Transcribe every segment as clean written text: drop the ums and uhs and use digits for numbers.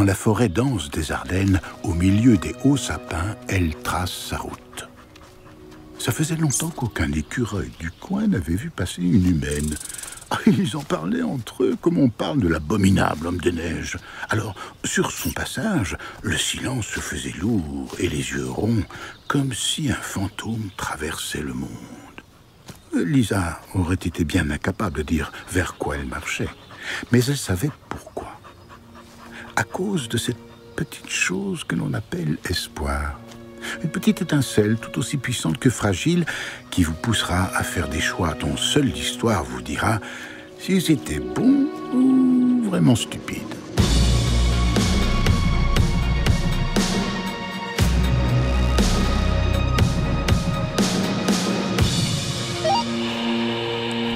Dans la forêt dense des Ardennes, au milieu des hauts sapins, elle trace sa route. Ça faisait longtemps qu'aucun écureuil du coin n'avait vu passer une humaine. Ah, ils en parlaient entre eux comme on parle de l'abominable homme de neige. Alors, sur son passage, le silence se faisait lourd et les yeux ronds, comme si un fantôme traversait le monde. Lisa aurait été bien incapable de dire vers quoi elle marchait, mais elle savait pourquoi. À cause de cette petite chose que l'on appelle espoir. Une petite étincelle tout aussi puissante que fragile qui vous poussera à faire des choix dont seule l'histoire vous dira s'ils étaient bons ou vraiment stupides.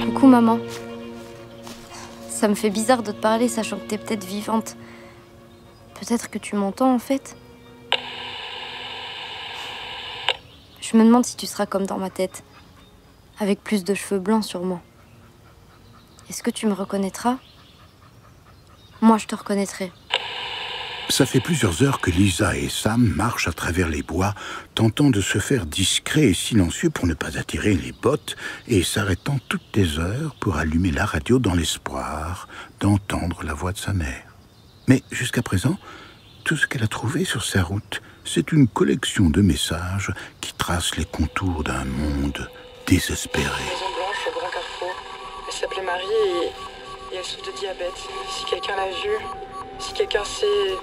Coucou maman. Ça me fait bizarre de te parler sachant que t'es peut-être vivante. Peut-être que tu m'entends en fait. Je me demande si tu seras comme dans ma tête, avec plus de cheveux blancs sûrement. Est-ce que tu me reconnaîtras? Moi, je te reconnaîtrai. Ça fait plusieurs heures que Lisa et Sam marchent à travers les bois, tentant de se faire discrets et silencieux pour ne pas attirer les bottes, et s'arrêtant toutes les heures pour allumer la radio dans l'espoir d'entendre la voix de sa mère. Mais jusqu'à présent, tout ce qu'elle a trouvé sur sa route, c'est une collection de messages qui tracent les contours d'un monde désespéré. Maison Blanche au Grand Carrefour. Elle s'appelait Marie et elle souffre de diabète. Si quelqu'un l'a vue, si quelqu'un sait...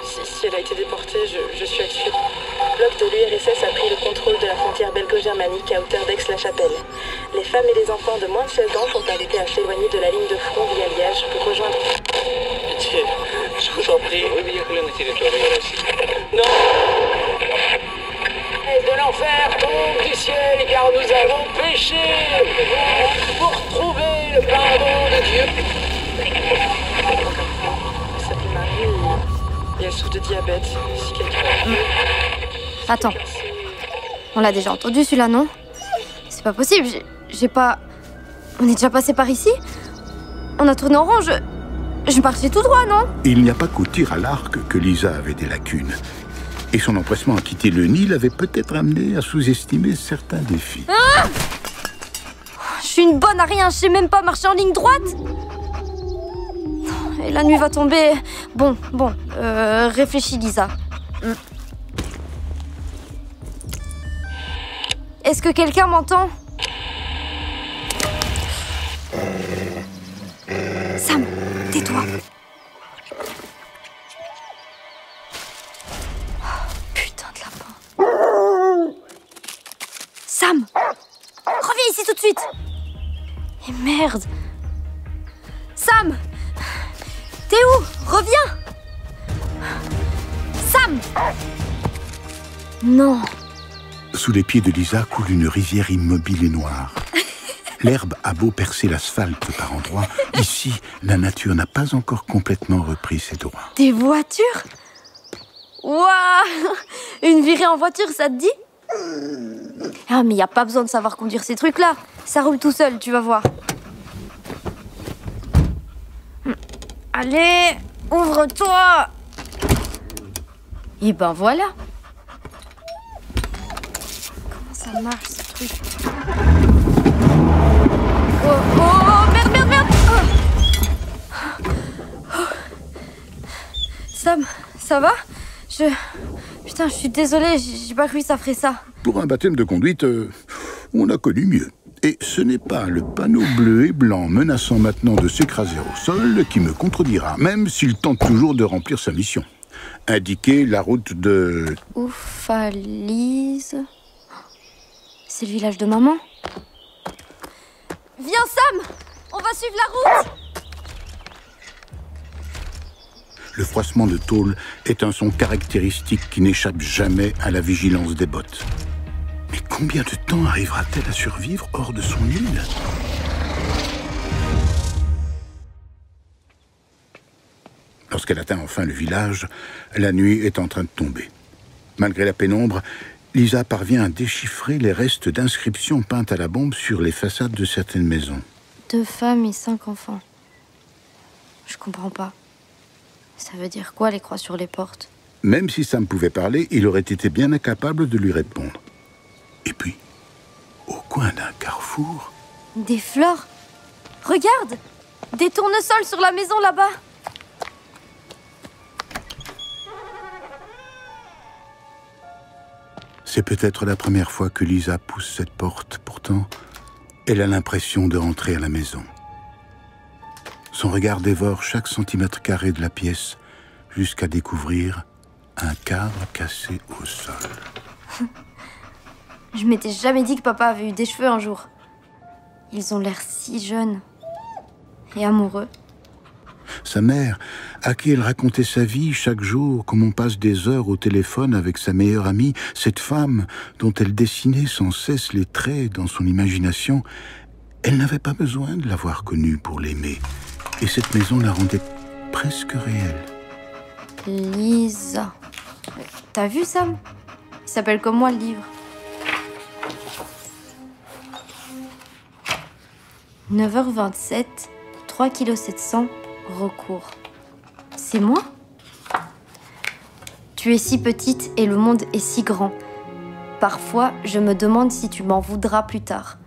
Si elle a été déportée, je suis actuée. Le bloc de l'URSS a pris le contrôle de la frontière belgo-germanique à hauteur d'Aix-la-Chapelle. Les femmes et les enfants de moins de 16 ans sont invités à s'éloigner de la ligne de front via Liège pour rejoindre... Pitié, je vous en prie. Non. Et de l'enfer tombe du ciel, car nous avons péché pour trouver le pardon de Dieu. Elle s'appelle Marie Et elle souffre de diabète. Si quelqu'un l'a vue... Attends. On l'a déjà entendu celui-là, non? C'est pas possible, j'ai pas... On est déjà passé par ici? On a tourné en rond, je marchais tout droit, non? Il n'y a pas qu'au tir à l'arc que Lisa avait des lacunes. Et son empressement à quitter le nid l'avait peut-être amené à sous-estimer certains défis. Ah! Je suis une bonne à rien, je sais même pas marcher en ligne droite. Et la nuit va tomber. Bon, réfléchis, Lisa. Est-ce que quelqu'un m'entend? Sam, tais-toi. Putain de lapin. Sam, reviens ici tout de suite. Et merde. Sam, t'es où? Reviens. Sam. Non. Sous les pieds de Lisa coule une rivière immobile et noire. L'herbe a beau percer l'asphalte par endroits, ici, la nature n'a pas encore complètement repris ses droits. Des voitures? Waouh! Une virée en voiture, ça te dit? Ah, mais y a pas besoin de savoir conduire ces trucs-là. Ça roule tout seul, tu vas voir. Allez, ouvre-toi! Et ben voilà. Comment ça marche, ce truc? Oh, merde! Sam, ça va? Putain, je suis désolée, j'ai pas cru que ça ferait ça. Pour un baptême de conduite, on a connu mieux. Et ce n'est pas le panneau bleu et blanc menaçant maintenant de s'écraser au sol qui me contredira, même s'il tente toujours de remplir sa mission. Indiquer la route de... Oufalise... C'est le village de maman? Viens, Sam! On va suivre la route! Le froissement de tôle est un son caractéristique qui n'échappe jamais à la vigilance des bottes. Mais combien de temps arrivera-t-elle à survivre hors de son île? Lorsqu'elle atteint enfin le village, la nuit est en train de tomber. Malgré la pénombre, Lisa parvient à déchiffrer les restes d'inscriptions peintes à la bombe sur les façades de certaines maisons. 2 femmes et 5 enfants. Je comprends pas. Ça veut dire quoi, les croix sur les portes? Même si Sam pouvait parler, il aurait été bien incapable de lui répondre. Et puis, au coin d'un carrefour... Des fleurs? Regarde! Des tournesols sur la maison là-bas! C'est peut-être la première fois que Lisa pousse cette porte. Pourtant, elle a l'impression de rentrer à la maison. Son regard dévore chaque centimètre carré de la pièce jusqu'à découvrir un cadre cassé au sol. Je m'étais jamais dit que papa avait eu des cheveux un jour. Ils ont l'air si jeunes et amoureux. Sa mère, à qui elle racontait sa vie chaque jour, comme on passe des heures au téléphone avec sa meilleure amie, cette femme dont elle dessinait sans cesse les traits dans son imagination, elle n'avait pas besoin de l'avoir connue pour l'aimer. Et cette maison la rendait presque réelle. Lisa. T'as vu, Sam? Il s'appelle comme moi, le livre. 9h27, 3,7 kg, recours. C'est moi? Tu es si petite et le monde est si grand. Parfois, je me demande si tu m'en voudras plus tard.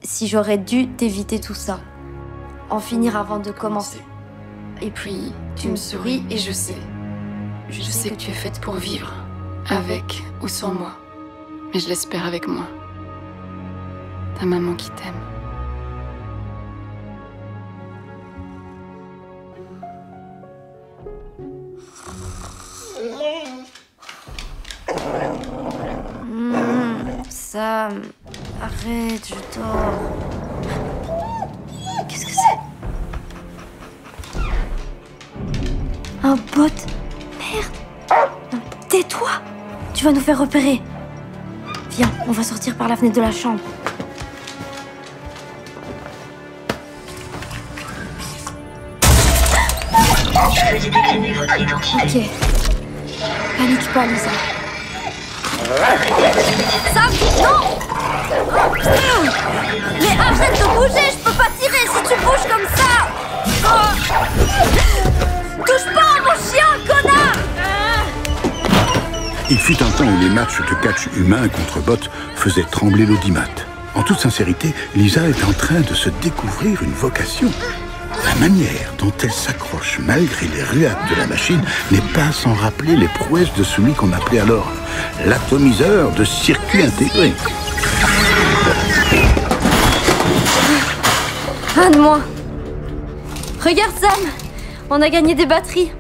Si j'aurais dû t'éviter tout ça. En finir avant de commencer. Et puis, tu me souris et je sais. Je sais que tu es faite pour vivre, avec ou sans moi. Mais je l'espère avec moi. Ta maman qui t'aime. Sam, arrête, je dors. Qu'est-ce que c'est? Un bot? Merde! Tais-toi! Tu vas nous faire repérer. Viens, on va sortir par la fenêtre de la chambre. Ok. Panique pas, Lisa. Sam, non! Mais arrête de bouger, je peux pas tirer si tu bouges comme ça! Touche pas à mon chien, connard! Il fut un temps où les matchs de catch humain contre bots faisaient trembler l'audimat. En toute sincérité, Lisa est en train de se découvrir une vocation. La manière dont elle s'accroche malgré les ruades de la machine n'est pas sans rappeler les prouesses de celui qu'on appelait alors l'atomiseur de circuits intégrés. Un de moins. Regarde, Sam, on a gagné des batteries.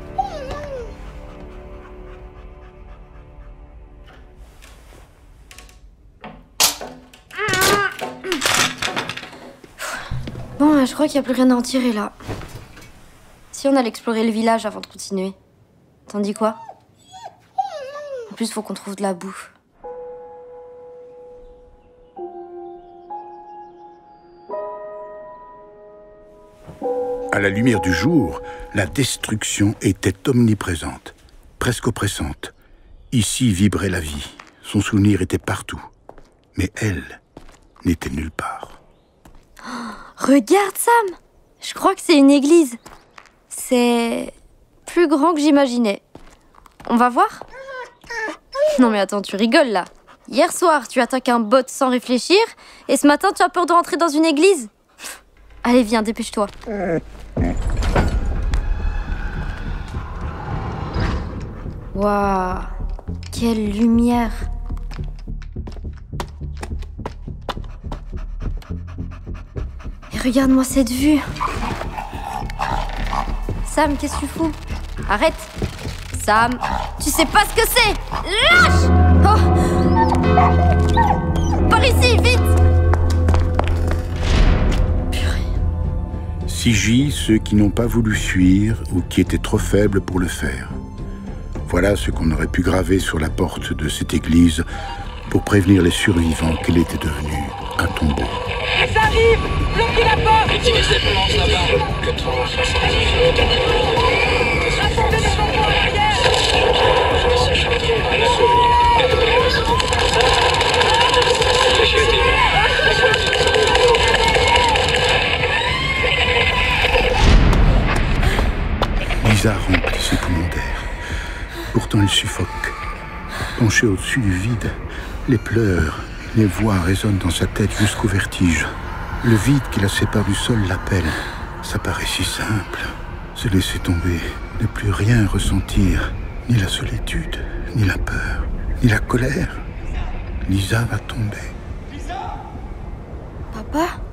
Bon, je crois qu'il n'y a plus rien à en tirer là. Si on allait explorer le village avant de continuer. T'en dis quoi? En plus, faut qu'on trouve de la bouffe. À la lumière du jour, la destruction était omniprésente, presque oppressante. Ici vibrait la vie. Son souvenir était partout. Mais elle n'était nulle part. Regarde, Sam! Je crois que c'est une église. C'est plus grand que j'imaginais. On va voir? Non mais attends, tu rigoles là. Hier soir, tu attaques un bot sans réfléchir, et ce matin, tu as peur de rentrer dans une église? Allez, viens, dépêche-toi. Waouh! Quelle lumière! Et regarde-moi cette vue! Sam, qu'est-ce que tu fous? Arrête! Sam, tu sais pas ce que c'est! Lâche! Oh! Par ici, vite! Sigillent ceux qui n'ont pas voulu fuir ou qui étaient trop faibles pour le faire. Voilà ce qu'on aurait pu graver sur la porte de cette église pour prévenir les survivants qu'elle était devenue un tombeau. Ils arrivent! Bloquez la porte! Retirez cette planche là-bas. 470. Rassemblez les enfants à l'arrière! Un souvenir. Lisa remplissait Penché au-dessus du vide, les pleurs, les voix résonnent dans sa tête jusqu'au vertige. Le vide qui la sépare du sol l'appelle. Ça paraît si simple. Se laisser tomber, ne plus rien ressentir, ni la solitude, ni la peur, ni la colère. Lisa va tomber. Papa ?